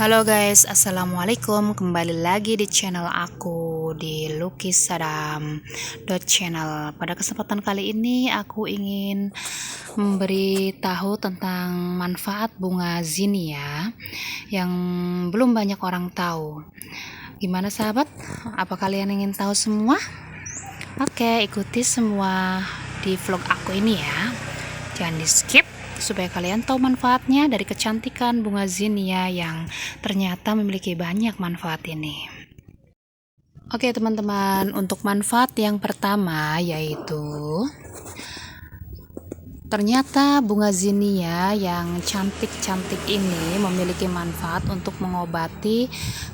Halo guys, assalamualaikum. Kembali lagi di channel aku di Lukis Sadam channel. Pada kesempatan kali ini aku ingin memberi tahu tentang manfaat bunga zinia yang belum banyak orang tahu. Gimana sahabat? Apa kalian ingin tahu semua? Oke, ikuti semua di vlog aku ini ya. Jangan di skip supaya kalian tahu manfaatnya dari kecantikan bunga zinia yang ternyata memiliki banyak manfaat ini. Oke teman-teman, untuk manfaat yang pertama yaitu ternyata bunga zinia yang cantik-cantik ini memiliki manfaat untuk mengobati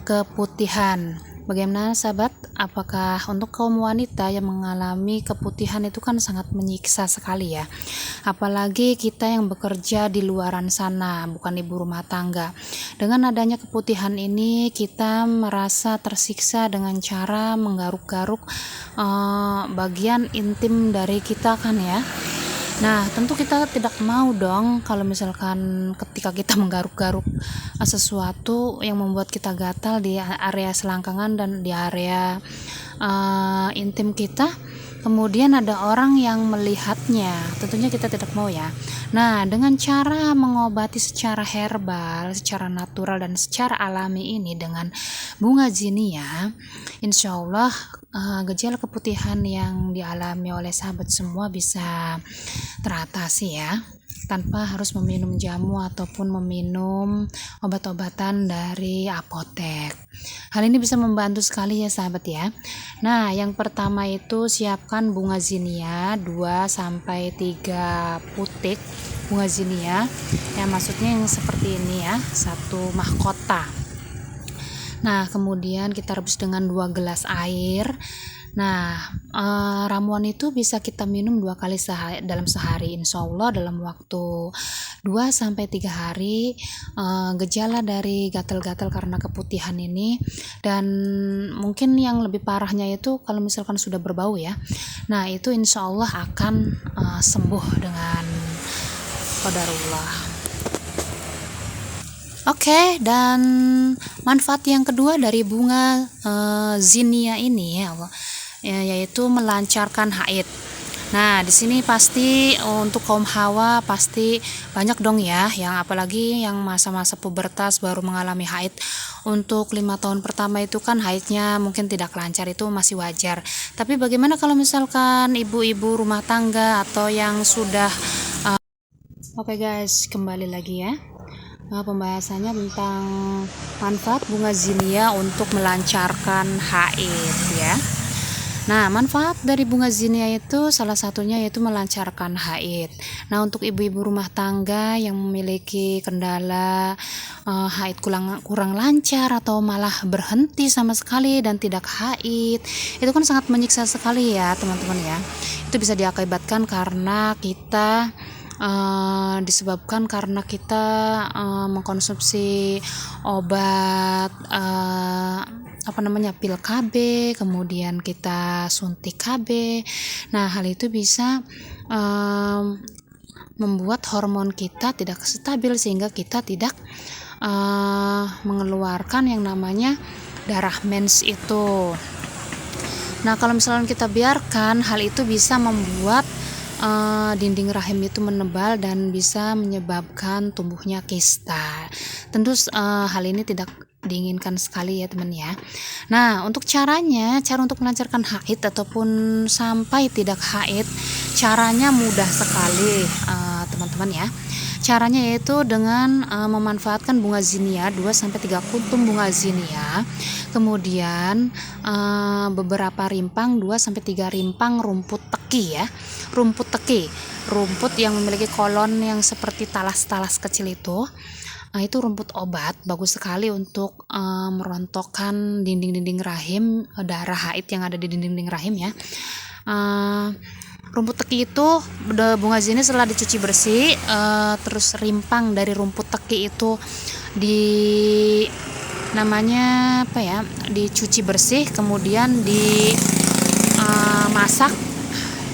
keputihan. Bagaimana sahabat? Apakah untuk kaum wanita yang mengalami keputihan itu kan sangat menyiksa sekali ya. Apalagi kita yang bekerja di luaran sana, bukan ibu rumah tangga. Dengan adanya keputihan ini kita merasa tersiksa dengan cara menggaruk-garuk bagian intim dari kita kan ya. Nah, tentu kita tidak mau dong kalau misalkan ketika kita menggaruk-garuk sesuatu yang membuat kita gatal di area selangkangan dan di area intim kita, kemudian ada orang yang melihatnya. Tentunya kita tidak mau ya. Nah, dengan cara mengobati secara herbal, secara natural dan secara alami ini dengan bunga zinia, insya Allah gejala keputihan yang dialami oleh sahabat semua bisa teratasi ya, tanpa harus meminum jamu ataupun meminum obat-obatan dari apotek. Hal ini bisa membantu sekali ya sahabat ya. Nah, yang pertama itu siapkan bunga zinia 2-3 putik bunga zinia. Ya, maksudnya yang seperti ini ya, satu mahkota. Nah, kemudian kita rebus dengan 2 gelas air. Nah, ramuan itu bisa kita minum 2 kali dalam sehari. Insya Allah dalam waktu 2-3 hari gejala dari gatal-gatal karena keputihan ini, dan mungkin yang lebih parahnya itu kalau misalkan sudah berbau ya. Nah, itu insya Allah akan sembuh dengan qadarullah. Oke, dan manfaat yang kedua dari bunga zinia ini ya, yaitu melancarkan haid. Nah, di sini pasti untuk kaum hawa pasti banyak dong ya, yang apalagi yang masa-masa pubertas baru mengalami haid. Untuk 5 tahun pertama itu kan haidnya mungkin tidak lancar, itu masih wajar. Tapi bagaimana kalau misalkan ibu-ibu rumah tangga atau yang sudah Oke guys, kembali lagi ya. Nah, pembahasannya tentang manfaat bunga zinia untuk melancarkan haid ya. Nah, manfaat dari bunga zinia itu salah satunya yaitu melancarkan haid. Nah, untuk ibu-ibu rumah tangga yang memiliki kendala haid kurang lancar atau malah berhenti sama sekali dan tidak haid, itu kan sangat menyiksa sekali ya teman-teman ya. Itu bisa diakibatkan karena kita disebabkan karena kita mengkonsumsi obat pil KB, kemudian kita suntik KB. Nah, hal itu bisa membuat hormon kita tidak stabil sehingga kita tidak mengeluarkan yang namanya darah mens itu. Nah, kalau misalnya kita biarkan, hal itu bisa membuat dinding rahim itu menebal dan bisa menyebabkan tumbuhnya kista. Tentu hal ini tidak diinginkan sekali ya teman ya. Nah, untuk cara untuk melancarkan haid ataupun sampai tidak haid, caranya mudah sekali teman-teman ya. Caranya yaitu dengan memanfaatkan bunga zinia 2-3 kuntum bunga zinia, kemudian beberapa rimpang 2-3 rimpang rumput teki ya. Rumput yang memiliki kolon yang seperti talas-talas kecil itu. Itu rumput obat, bagus sekali untuk merontokkan dinding-dinding rahim, darah haid yang ada di dinding-dinding rahim ya. Rumput teki itu bunga zinia setelah dicuci bersih, terus rimpang dari rumput teki itu dicuci bersih, kemudian dimasak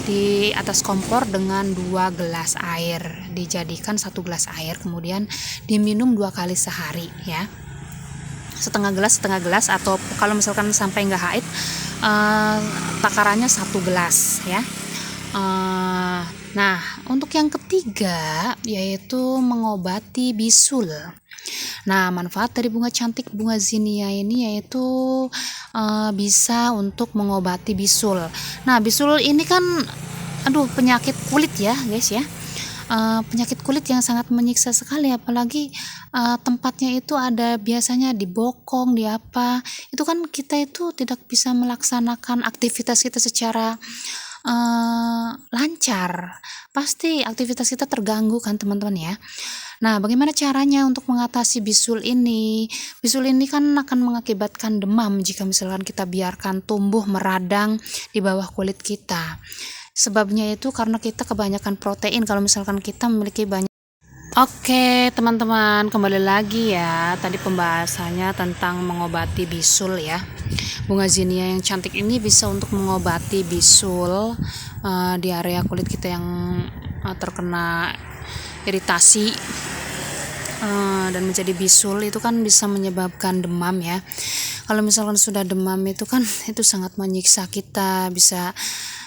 di atas kompor dengan 2 gelas air. Dijadikan 1 gelas air, kemudian diminum 2 kali sehari ya. setengah gelas, atau kalau misalkan sampai nggak haid, takarannya 1 gelas ya. Nah, untuk yang ketiga yaitu mengobati bisul. Nah, manfaat dari bunga cantik bunga zinnia ini yaitu bisa untuk mengobati bisul. Nah, bisul ini kan penyakit kulit ya guys ya. Penyakit kulit yang sangat menyiksa sekali, apalagi tempatnya itu ada biasanya di bokong, di apa. Itu kan kita itu tidak bisa melaksanakan aktivitas kita secara lancar. Pasti aktivitas kita terganggu kan teman-teman ya. Nah, bagaimana caranya untuk mengatasi bisul ini? Bisul ini kan akan mengakibatkan demam jika misalkan kita biarkan tumbuh meradang di bawah kulit kita. Sebabnya itu karena kita kebanyakan protein kalau misalkan kita memiliki banyak. Oke teman-teman, kembali lagi ya. Tadi pembahasannya tentang mengobati bisul ya. Bunga zinnia yang cantik ini bisa untuk mengobati bisul di area kulit kita yang terkena iritasi dan menjadi bisul. Itu kan bisa menyebabkan demam ya. Kalau misalkan sudah demam itu kan itu sangat menyiksa kita, bisa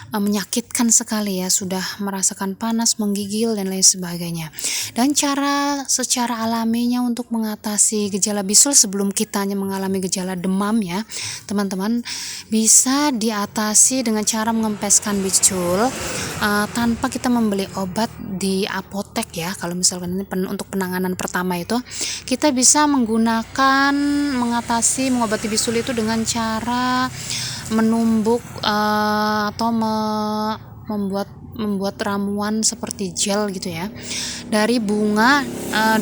menyakitkan sekali ya, sudah merasakan panas, menggigil dan lain sebagainya. Dan cara secara alaminya untuk mengatasi gejala bisul sebelum kita mengalami gejala demam ya teman-teman, bisa diatasi dengan cara mengempeskan bisul tanpa kita membeli obat di apotek ya. Kalau misalkan ini untuk penanganan pertama itu kita bisa menggunakan mengobati bisul itu dengan cara menumbuk atau membuat ramuan seperti gel gitu ya dari bunga 2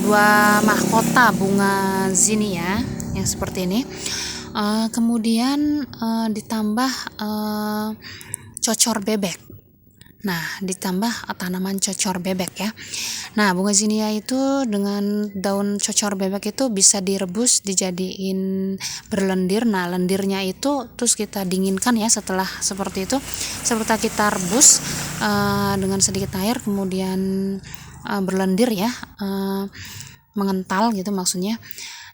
mahkota bunga zinnia yang seperti ini, kemudian ditambah cocor bebek. Nah, ditambah tanaman cocor bebek ya. Nah, bunga zinnia itu dengan daun cocor bebek itu bisa direbus, dijadiin berlendir. Nah, lendirnya itu terus kita dinginkan ya. Setelah seperti itu, seperti kita rebus dengan sedikit air, kemudian berlendir ya, mengental gitu maksudnya.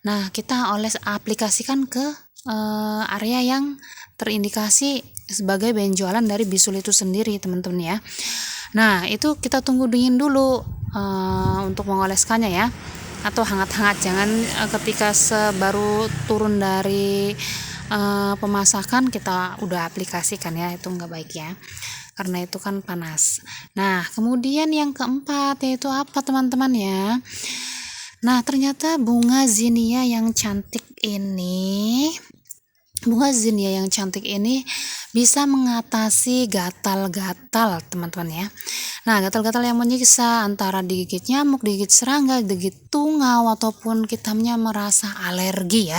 Nah, kita aplikasikan ke area yang terindikasi sebagai benjolan dari bisul itu sendiri teman-teman ya. Nah, itu kita tunggu dingin dulu untuk mengoleskannya ya, atau hangat-hangat, jangan ketika baru turun dari pemasakan kita udah aplikasikan ya, itu nggak baik ya, karena itu kan panas. Nah, kemudian yang keempat yaitu apa teman-teman ya? Nah, ternyata bunga zinnia yang cantik ini bisa mengatasi gatal-gatal teman-teman ya. Nah, gatal-gatal yang menyiksa antara digigit nyamuk, digigit serangga, digigit tungau, ataupun kita merasa alergi ya.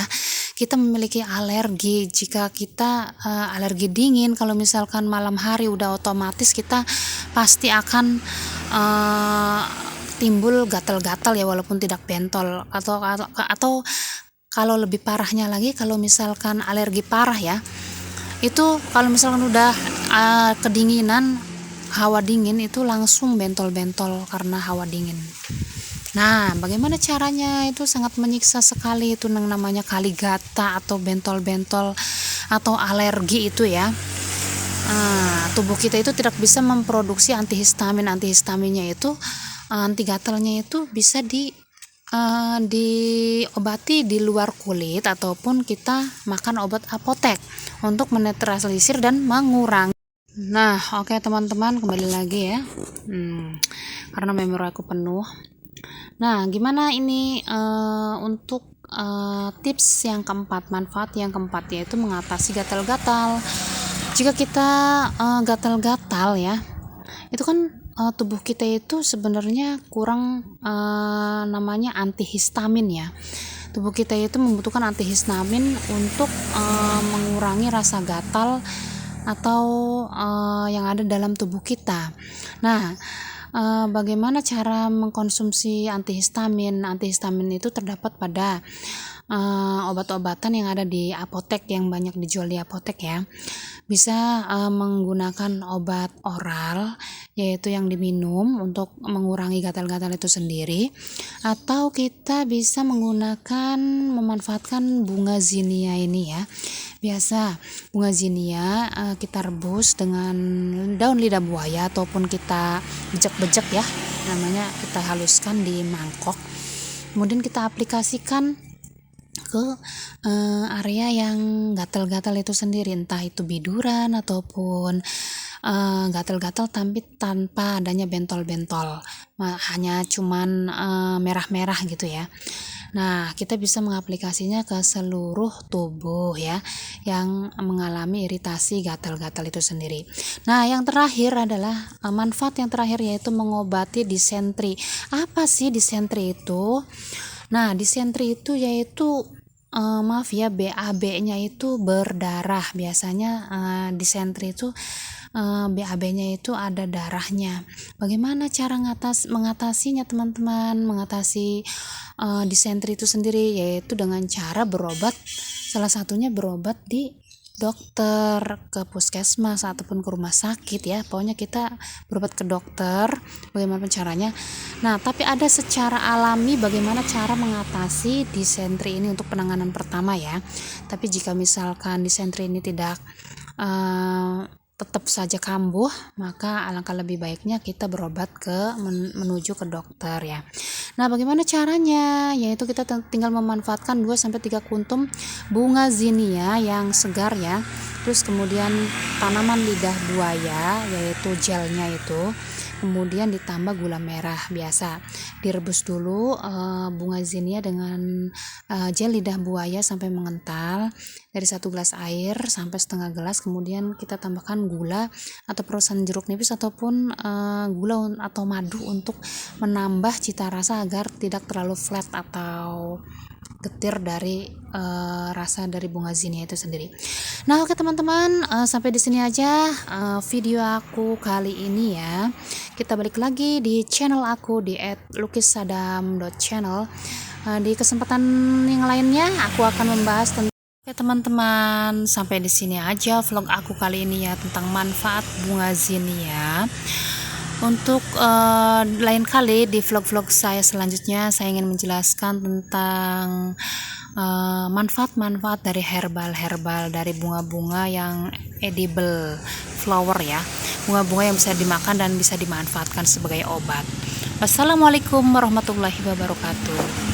Kita memiliki alergi jika kita alergi dingin. Kalau misalkan malam hari udah otomatis kita pasti akan timbul gatal-gatal ya, walaupun tidak bentol, atau kalau lebih parahnya lagi kalau misalkan alergi parah ya, itu kalau misalkan udah kedinginan, hawa dingin itu langsung bentol-bentol karena hawa dingin. Nah, bagaimana caranya? Itu sangat menyiksa sekali, itu yang namanya kaligata atau bentol-bentol atau alergi itu ya. Tubuh kita itu tidak bisa memproduksi antihistamin. Antihistaminnya itu anti gatalnya itu bisa diobati di luar kulit, ataupun kita makan obat apotek untuk menetralisir dan mengurangi. Nah, oke teman-teman, kembali lagi ya, karena memori aku penuh. Nah, gimana ini untuk tips yang keempat, manfaat yang keempat, yaitu mengatasi gatal-gatal. Jika kita gatal-gatal ya, itu kan tubuh kita itu sebenarnya kurang namanya antihistamin ya. Tubuh kita itu membutuhkan antihistamin untuk mengurangi rasa gatal atau yang ada dalam tubuh kita. Nah, bagaimana cara mengkonsumsi antihistamin? Antihistamin itu terdapat pada obat-obatan yang ada di apotek, yang banyak dijual di apotek ya. Bisa menggunakan obat oral, yaitu yang diminum untuk mengurangi gatal-gatal itu sendiri, atau kita bisa memanfaatkan bunga zinnia ini ya. Biasa bunga zinnia kita rebus dengan daun lidah buaya ataupun kita bejek-bejek ya, namanya kita haluskan di mangkok, kemudian kita aplikasikan ke area yang gatal-gatal itu sendiri, entah itu biduran ataupun gatal-gatal tapi tanpa adanya bentol-bentol, hanya cuman merah-merah gitu ya. Nah, kita bisa mengaplikasinya ke seluruh tubuh ya yang mengalami iritasi gatal-gatal itu sendiri. Nah, yang terakhir adalah manfaat yang terakhir, yaitu mengobati disentri. Apa sih disentri itu? Nah, disentri itu yaitu maaf ya, BAB-nya itu berdarah. Biasanya disentri itu BAB-nya itu ada darahnya. Bagaimana cara mengatasinya teman-teman? Mengatasi disentri itu sendiri yaitu dengan cara berobat. Salah satunya berobat di dokter, ke puskesmas ataupun ke rumah sakit ya. Pokoknya kita berobat ke dokter. Bagaimana caranya? Nah, tapi ada secara alami bagaimana cara mengatasi disentri ini untuk penanganan pertama ya. Tapi jika misalkan disentri ini tidak tetap saja kambuh, maka alangkah lebih baiknya kita berobat menuju ke dokter ya. Nah, bagaimana caranya? Yaitu kita tinggal memanfaatkan 2-3 kuntum bunga zinnia yang segar ya. Terus kemudian tanaman lidah buaya, yaitu gelnya itu. Kemudian ditambah gula merah biasa. Direbus dulu bunga zinnia dengan gel lidah buaya sampai mengental, dari 1 gelas air sampai setengah gelas. Kemudian kita tambahkan gula atau perusan jeruk nipis ataupun gula atau madu untuk menambah cita rasa agar tidak terlalu flat atau getir dari rasa dari bunga zinnia itu sendiri. Nah, oke teman-teman, sampai di sini aja video aku kali ini ya. Kita balik lagi di channel aku di @lukissadam.channel. Di kesempatan yang lainnya aku akan membahas tentang. Oke teman-teman, sampai di sini aja vlog aku kali ini ya, tentang manfaat bunga zinnia. Untuk lain kali di vlog-vlog saya selanjutnya, saya ingin menjelaskan tentang manfaat-manfaat dari herbal dari bunga-bunga yang edible flower ya, bunga-bunga yang bisa dimakan dan bisa dimanfaatkan sebagai obat. Wassalamualaikum warahmatullahi wabarakatuh.